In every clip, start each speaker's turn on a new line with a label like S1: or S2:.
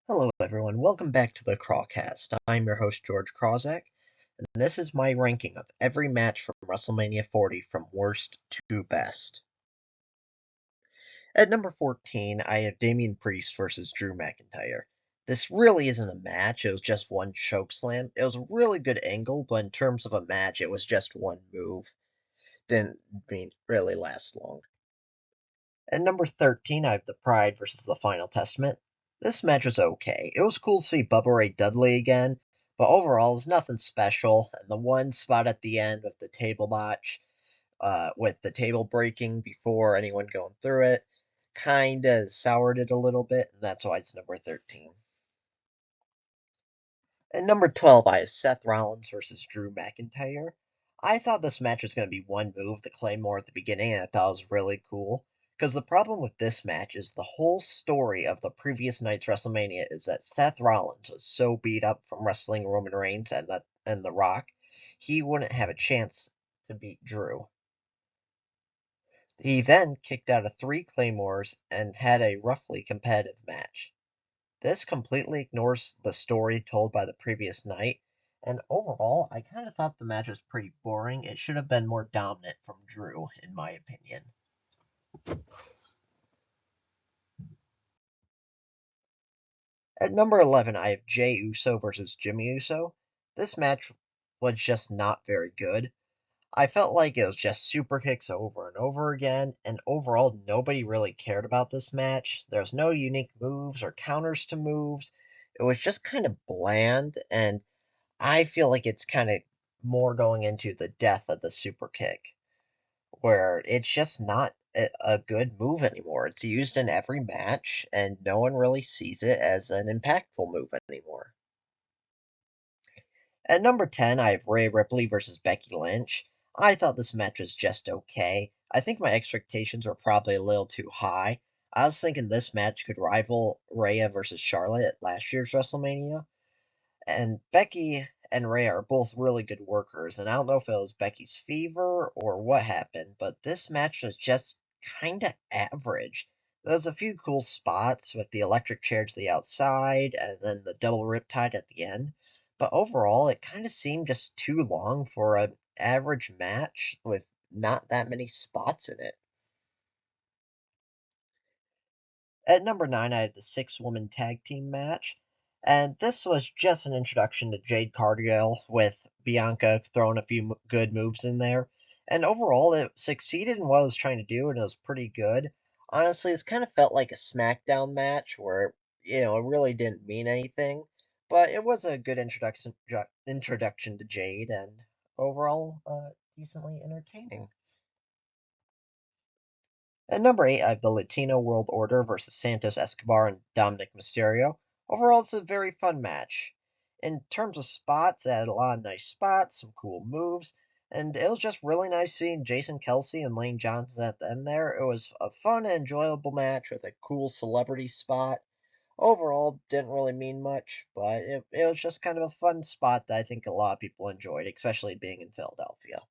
S1: Hello, everyone. Welcome back to the Crawcast. I'm your host, George Krawczak, and this is my ranking of every match from WrestleMania 40 from worst to best. At number 14, I have Damian Priest versus Drew McIntyre. This really isn't a match, it was just one chokeslam. It was a really good angle, but in terms of a match, it was just one move. Didn't really last long. At number 13, I have The Pride versus The Final Testament. This match was okay. It was cool to see Bubba Ray Dudley again, but overall, it was nothing special. And the one spot at the end with the table botch, with the table breaking before anyone going through it, kinda soured it a little bit, and that's why it's number 13. At number 12, I have Seth Rollins versus Drew McIntyre. I thought this match was going to be one move, the Claymore at the beginning, and I thought it was really cool. Because the problem with this match is the whole story of the previous night's WrestleMania is that Seth Rollins was so beat up from wrestling Roman Reigns and The Rock, he wouldn't have a chance to beat Drew. He then kicked out of 3 Claymores and had a roughly competitive match. This completely ignores the story told by the previous night, and overall, I kind of thought the match was pretty boring. It should have been more dominant from Drew, in my opinion. At number 11, I have Jey Uso versus Jimmy Uso. This match was just not very good. I felt like it was just super kicks over and over again, and overall, nobody really cared about this match. There was no unique moves or counters to moves. It was just kind of bland, and I feel like it's kind of more going into the death of the super kick, where it's just not a good move anymore. It's used in every match, and no one really sees it as an impactful move anymore. At number 10, I have Rhea Ripley versus Becky Lynch. I thought this match was just okay. I think my expectations were probably a little too high. I was thinking this match could rival Rhea versus Charlotte at last year's WrestleMania. And Becky and Rhea are both really good workers, and I don't know if it was Becky's fever or what happened, but this match was just kinda average. There's a few cool spots with the electric chair to the outside and then the double riptide at the end, but overall it kinda seemed just too long for an average match with not that many spots in it. At number 9, I had the 6 woman tag team match, and this was just an introduction to Jade Cargill with Bianca throwing a few good moves in there. And overall, it succeeded in what it was trying to do, and it was pretty good. Honestly, this kind of felt like a SmackDown match where, it really didn't mean anything, but it was a good introduction to Jade, and overall, decently entertaining. At number 8, I have the Latino World Order versus Santos Escobar and Dominic Mysterio. Overall, it's a very fun match. In terms of spots, it had a lot of nice spots, some cool moves, and it was just really nice seeing Jason Kelsey and Lane Johnson at the end there. It was a fun and enjoyable match with a cool celebrity spot. Overall, didn't really mean much, but it was just kind of a fun spot that I think a lot of people enjoyed, especially being in Philadelphia.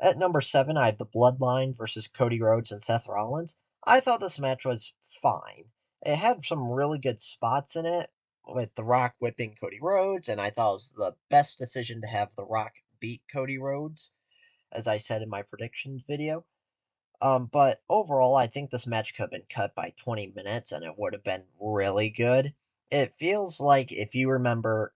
S1: At number 7, I have the Bloodline versus Cody Rhodes and Seth Rollins. I thought this match was fine. It had some really good spots in it, with The Rock whipping Cody Rhodes, and I thought it was the best decision to have The Rock beat Cody Rhodes, as I said in my predictions video. But overall, I think this match could have been cut by 20 minutes and it would have been really good. It feels like, if you remember,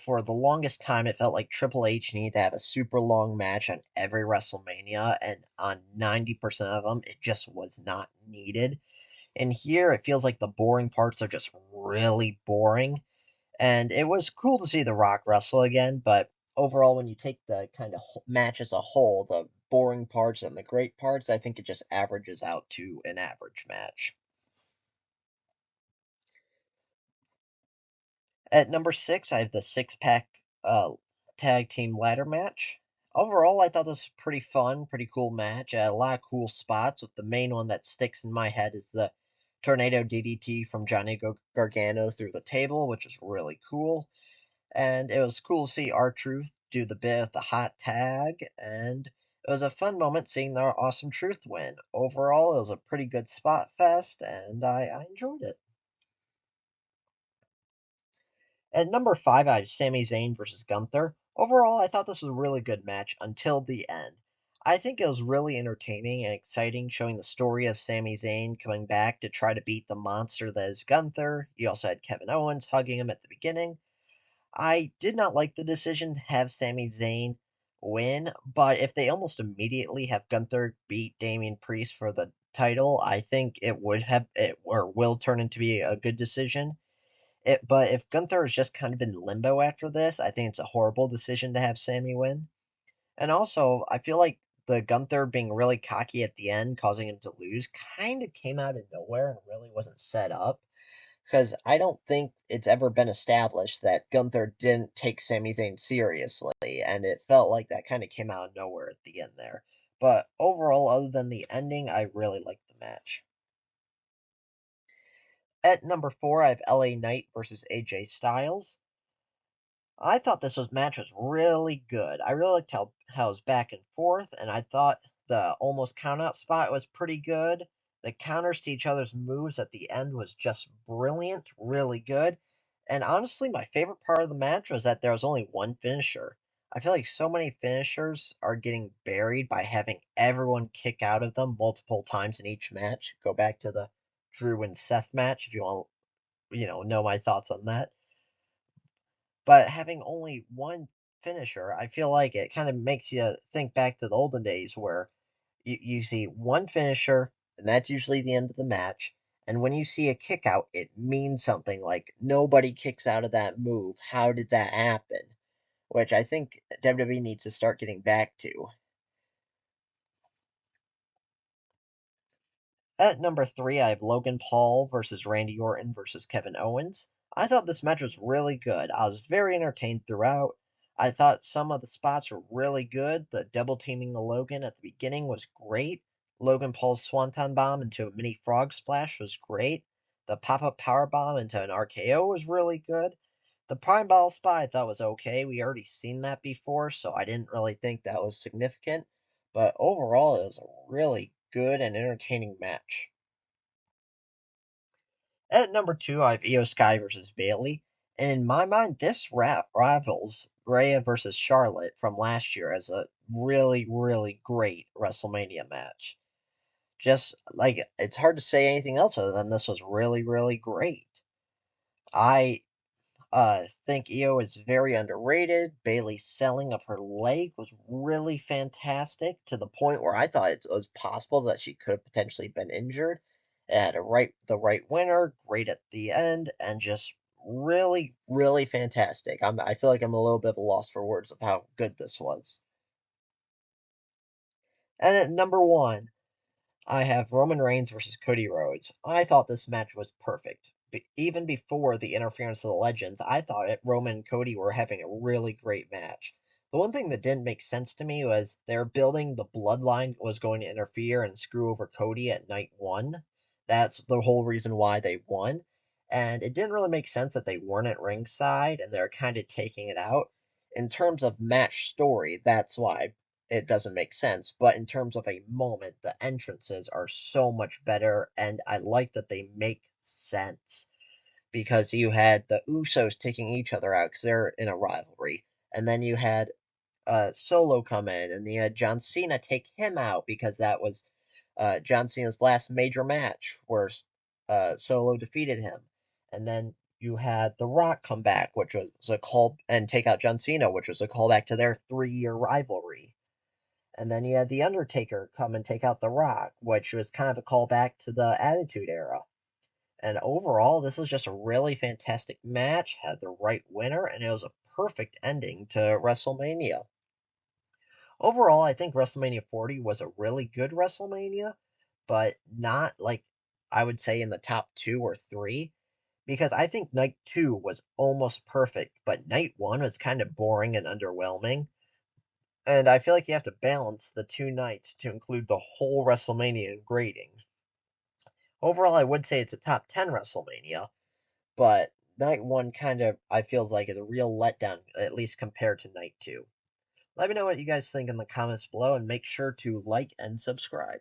S1: for the longest time, it felt like Triple H needed to have a super long match on every WrestleMania, and on 90% of them, it just was not needed. And here, it feels like the boring parts are just really boring. And it was cool to see The Rock wrestle again, but overall, when you take the kind of match as a whole, the boring parts and the great parts, I think it just averages out to an average match. At number 6, I have the six-pack tag team ladder match. Overall, I thought this was pretty fun, pretty cool match. It had a lot of cool spots, with the main one that sticks in my head is the Tornado DDT from Johnny Gargano through the table, which is really cool. And it was cool to see R-Truth do the bit of the hot tag, and It was a fun moment seeing the Awesome Truth win. Overall, it was a pretty good spot fest, and I enjoyed it. At number 5, I have Sami Zayn versus Gunther. Overall, I thought this was a really good match until the end. I think it was really entertaining and exciting, showing the story of Sami Zayn coming back to try to beat the monster that is Gunther. You also had Kevin Owens hugging him at the beginning. I did not like the decision to have Sami Zayn win, but if they almost immediately have Gunther beat Damian Priest for the title, I think it would have it or will turn into be a good decision. But if Gunther is just kind of in limbo after this, I think it's a horrible decision to have Sami win. And also, I feel like the Gunther being really cocky at the end, causing him to lose, kind of came out of nowhere and really wasn't set up. Because I don't think it's ever been established that Gunther didn't take Sami Zayn seriously, and it felt like that kind of came out of nowhere at the end there. But overall, other than the ending, I really liked the match. At number 4, I have LA Knight versus AJ Styles. I thought match was really good. I really liked how it was back and forth, and I thought the almost countout spot was pretty good. The counters to each other's moves at the end was just brilliant, really good. And honestly, my favorite part of the match was that there was only one finisher. I feel like so many finishers are getting buried by having everyone kick out of them multiple times in each match. Go back to the Drew and Seth match if you want, know my thoughts on that. But having only one finisher, I feel like it kind of makes you think back to the olden days where you see one finisher, and that's usually the end of the match. And when you see a kick out, it means something like nobody kicks out of that move. How did that happen? Which I think WWE needs to start getting back to. At number 3, I have Logan Paul versus Randy Orton versus Kevin Owens. I thought this match was really good. I was very entertained throughout. I thought some of the spots were really good. The double teaming the Logan at the beginning was great. Logan Paul's swanton bomb into a mini frog splash was great. The pop up power bomb into an RKO was really good. The prime ball spot I thought was okay. We already seen that before, so I didn't really think that was significant. But overall, it was a really good and entertaining match. At number 2, I have Io Sky versus Bailey. And in my mind, this rivals Rhea versus Charlotte from last year as a really, really great WrestleMania match. Just like it's hard to say anything else other than this was really, really great. I think Io is very underrated. Bailey's selling of her leg was really fantastic to the point where I thought it was possible that she could have potentially been injured. It had the right winner, great at the end, and just really, really fantastic. I feel like I'm a little bit of a loss for words of how good this was. And at number 1, I have Roman Reigns versus Cody Rhodes. I thought this match was perfect. Even before the interference of the Legends, I thought Roman and Cody were having a really great match. The one thing that didn't make sense to me was they're building the bloodline was going to interfere and screw over Cody at night 1. That's the whole reason why they won. And it didn't really make sense that they weren't at ringside and they're kind of taking it out. In terms of match story, that's why it doesn't make sense. But in terms of a moment, the entrances are so much better, and I like that they make sense because you had the Usos taking each other out because they're in a rivalry, and then you had Solo come in, and you had John Cena take him out because that was John Cena's last major match where Solo defeated him, and then you had The Rock come back, which was a call, and take out John Cena, which was a callback to their 3-year rivalry. And then you had The Undertaker come and take out The Rock, which was kind of a callback to the Attitude Era. And overall, this was just a really fantastic match, had the right winner, and it was a perfect ending to WrestleMania. Overall, I think WrestleMania 40 was a really good WrestleMania, but not like I would say in the top 2 or 3, because I think night 2 was almost perfect, but night 1 was kind of boring and underwhelming. And I feel like you have to balance the 2 nights to include the whole WrestleMania in grading. Overall, I would say it's a top 10 WrestleMania, but night 1 kind of I feels like is a real letdown, at least compared to night 2. Let me know what you guys think in the comments below and make sure to like and subscribe.